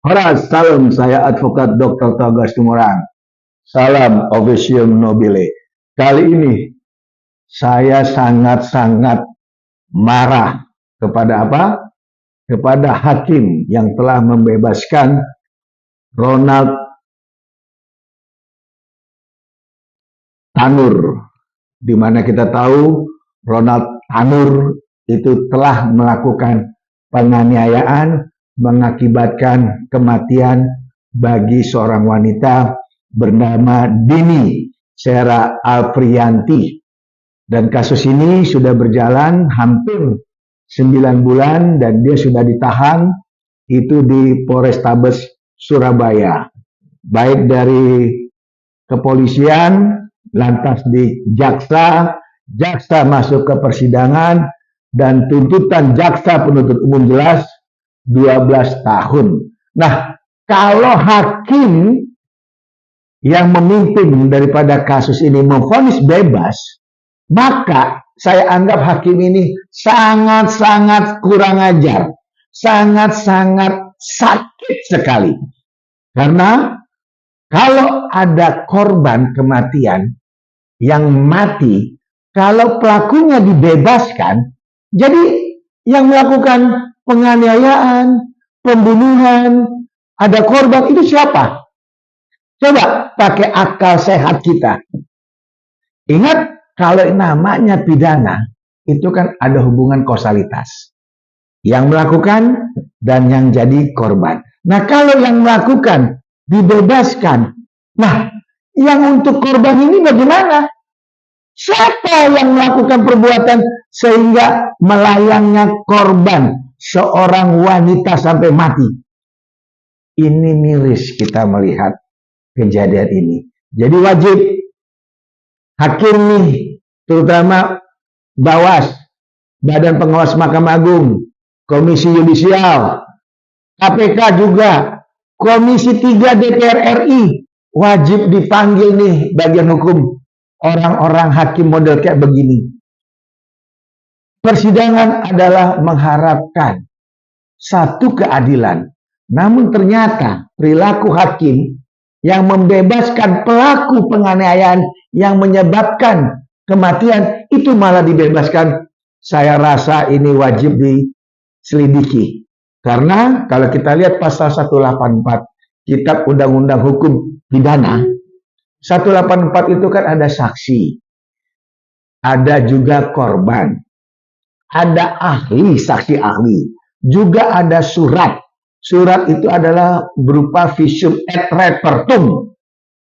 Horas, salam, saya advokat Dr. Togas Tumorang. Salam Officium Nobile. Kali ini saya sangat-sangat marah kepada apa? Kepada hakim yang telah membebaskan Ronald Tanur, di mana kita tahu Ronald Tanur itu telah melakukan penganiayaan mengakibatkan kematian bagi seorang wanita bernama Dini Sera Alfrianti. Dan kasus ini sudah berjalan hampir 9 bulan dan dia sudah ditahan itu di Polrestabes Surabaya. Baik dari kepolisian, lantas di jaksa masuk ke persidangan, dan tuntutan jaksa penuntut umum jelas 12 tahun. Nah, kalau hakim yang memimpin daripada kasus ini memvonis bebas, maka saya anggap hakim ini sangat-sangat kurang ajar, sangat-sangat sakit sekali. Karena kalau ada korban kematian yang mati, kalau pelakunya dibebaskan, jadi yang melakukan penganiayaan, pembunuhan, ada korban, itu siapa? Coba pakai akal sehat kita. Ingat, kalau namanya pidana, itu kan ada hubungan kausalitas. Yang melakukan dan yang jadi korban. Nah, kalau yang melakukan dibebaskan, nah, yang untuk korban ini bagaimana? Siapa yang melakukan perbuatan sehingga melayangnya korban seorang wanita sampai mati? Ini miris kita melihat kejadian ini. Jadi wajib hakim nih, terutama Bawas, Badan Pengawas Mahkamah Agung, Komisi Yudisial, KPK juga, Komisi 3 DPR RI, wajib dipanggil nih bagian hukum orang-orang hakim model kayak begini. Persidangan adalah mengharapkan satu keadilan. Namun ternyata perilaku hakim yang membebaskan pelaku penganiayaan yang menyebabkan kematian itu malah dibebaskan. Saya rasa ini wajib diselidiki. Karena kalau kita lihat pasal 184 Kitab Undang-Undang Hukum Pidana, 184 itu kan ada saksi, ada juga korban, ada ahli, saksi ahli, juga ada surat. Surat itu adalah berupa visum et repertum,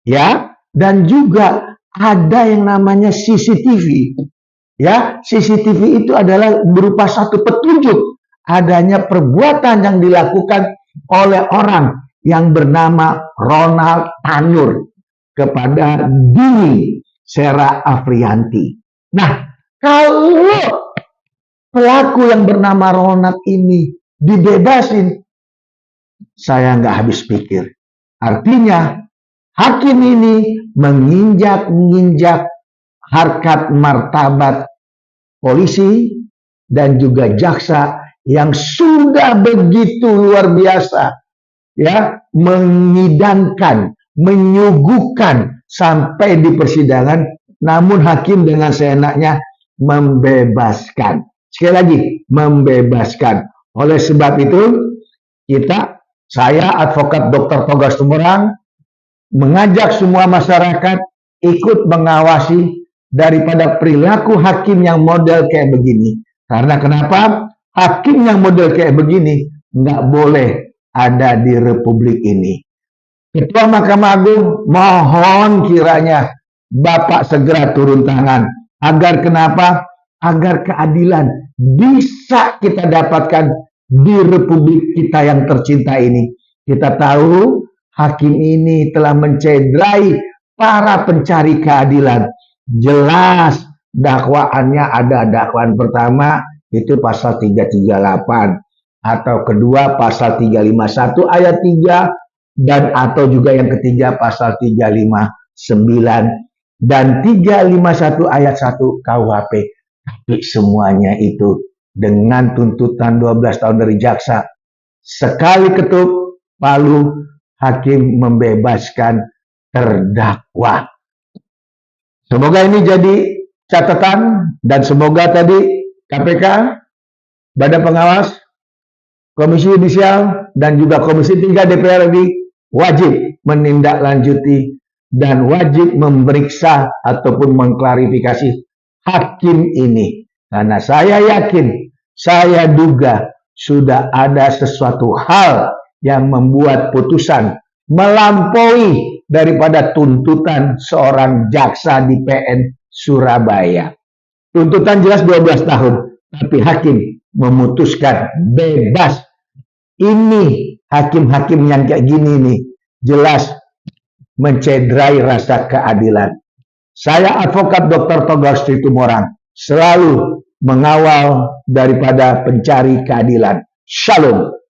ya, dan juga ada yang namanya CCTV. Ya, CCTV itu adalah berupa satu petunjuk adanya perbuatan yang dilakukan oleh orang yang bernama Ronald Tanur kepada Dini Sera Alfrianti. Nah, kalau pelaku yang bernama Ronald ini dibebasin, saya nggak habis pikir. Artinya, hakim ini menginjak harkat martabat polisi dan juga jaksa yang sudah begitu luar biasa, ya, mengidamkan, menyuguhkan sampai di persidangan, namun hakim dengan seenaknya membebaskan. Sekali lagi, membebaskan. Oleh sebab itu, saya advokat Dr. Togas Tumorang mengajak semua masyarakat ikut mengawasi daripada perilaku hakim yang model kayak begini. Karena kenapa? Hakim yang model kayak begini nggak boleh ada di Republik ini. Ketua Mahkamah Agung, mohon kiranya Bapak segera turun tangan. Agar kenapa? Agar keadilan bisa kita dapatkan di Republik kita yang tercinta ini. Kita tahu hakim ini telah mencederai para pencari keadilan. Jelas dakwaannya ada. Dakwaan pertama itu pasal 338, atau kedua pasal 351 ayat 3, dan atau juga yang ketiga pasal 359 dan 351 ayat 1 KUHP. Tapi semuanya itu dengan tuntutan 12 tahun dari jaksa. Sekali ketuk, lalu hakim membebaskan terdakwa. Semoga ini jadi catatan dan semoga tadi KPK, Badan Pengawas, Komisi Yudisial, dan juga Komisi 3 DPR RI wajib menindaklanjuti dan wajib memeriksa ataupun mengklarifikasi hakim ini. Karena saya yakin, saya duga sudah ada sesuatu hal yang membuat putusan melampaui daripada tuntutan seorang jaksa di PN Surabaya. Tuntutan jelas 12 tahun, tapi hakim memutuskan bebas. Ini hakim-hakim yang kayak gini nih, jelas mencederai rasa keadilan. Saya advokat Dr. Togar Situmorang, selalu mengawal daripada pencari keadilan. Shalom.